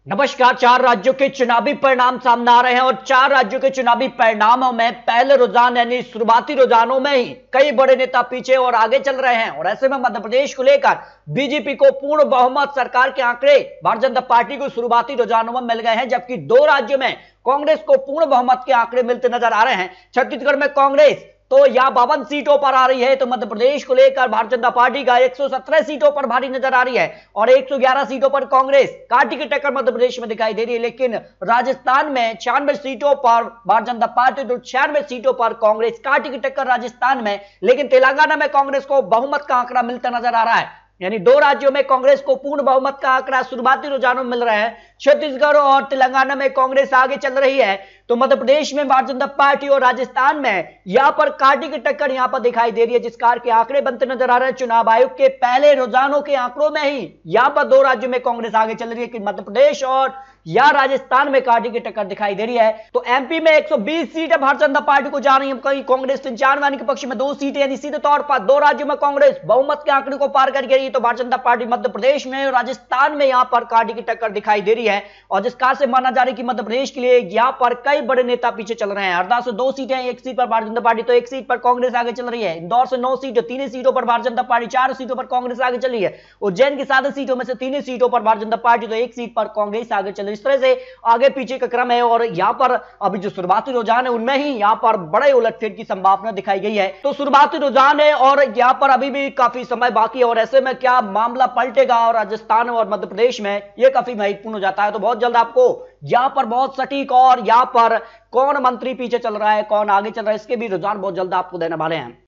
नमस्कार। चार राज्यों के चुनावी परिणाम सामने आ रहे हैं और चार राज्यों के चुनावी परिणामों में पहले रुझान यानी शुरुआती रुझानों में ही कई बड़े नेता पीछे और आगे चल रहे हैं। और ऐसे में मध्य प्रदेश को लेकर बीजेपी को पूर्ण बहुमत सरकार के आंकड़े भारतीय जनता पार्टी को शुरुआती रुझानों में मिल गए हैं, जबकि दो राज्यों में कांग्रेस को पूर्ण बहुमत के आंकड़े मिलते नजर आ रहे हैं। छत्तीसगढ़ में कांग्रेस तो यहां 52 सीटों पर आ रही है, तो मध्य प्रदेश को लेकर भारतीय जनता पार्टी का 117 सीटों पर भारी नजर आ रही है और 111 सीटों पर कांग्रेस कांटे की टक्कर मध्य प्रदेश में दिखाई दे रही है। लेकिन राजस्थान में 96 सीटों पर भारतीय जनता पार्टी तो 96 सीटों पर कांग्रेस कांटे की टक्कर राजस्थान में। लेकिन तेलंगाना में कांग्रेस को बहुमत का आंकड़ा मिलता नजर आ रहा है, यानी दो राज्यों में कांग्रेस को पूर्ण बहुमत का आंकड़ा शुरुआती रुझानों में मिल रहा है। छत्तीसगढ़ और तेलंगाना में कांग्रेस आगे चल रही है, तो मध्य प्रदेश में भारतीय जनता पार्टी और राजस्थान में यहां पर कांटे की टक्कर यहां पर दिखाई दे रही है, जिस कार के आंकड़े बनते नजर आ रहे हैं। चुनाव आयोग के पहले रुझानों के आंकड़ों में ही यहां पर दो राज्यों में कांग्रेस आगे चल रही है कि मध्य प्रदेश और या राजस्थान में कांटे की टक्कर दिखाई दे रही है। तो एमपी में 120 सीटें भारतीय जनता पार्टी को जा रही है, कहीं कांग्रेस 95 के पक्ष में 2 सीटें, यानी सीधे तौर पर दो राज्यों में कांग्रेस बहुमत के आंकड़े को पार कर गई है। तो भारतीय जनता पार्टी मध्य प्रदेश में और राजस्थान में यहां पर कांटे की टक्कर दिखाई दे रही है और जिस कार से माना जा रहा है कि मध्य प्रदेश के लिए यहां पर कई बड़े नेता पीछे चल रहे हैं। हरदा से 2 सीटें, एक सीट पर भारतीय जनता पार्टी तो एक सीट पर कांग्रेस आगे चल रही है। इंदौर से 9 सीटें, 3 सीटों पर भारतीय जनता पार्टी, 4 सीटों पर कांग्रेस आगे चल रही है। उज्जैन की 7 सीटों में से 3 सीटों पर भारतीय जनता पार्टी तो एक सीट पर कांग्रेस आगे चल रही है। इस तरह से आगे पीछे का क्रम है और यहां पर अभी जो शुरुआती रुझान है उनमें ही यहां पर बड़े उलटफेर की संभावना दिखाई गई है। तो शुरुआती रुझान है और यहां पर अभी भी काफी समय बाकी है और ऐसे में क्या मामला पलटेगा और राजस्थान और मध्य प्रदेश में यह काफी महत्वपूर्ण हो जाता है। तो बहुत जल्द आपको यहां पर बहुत सटीक और यहां पर कौन मंत्री पीछे चल रहा है, कौन आगे चल रहा है, इसके भी रुझान बहुत जल्द आपको देने वाले हैं।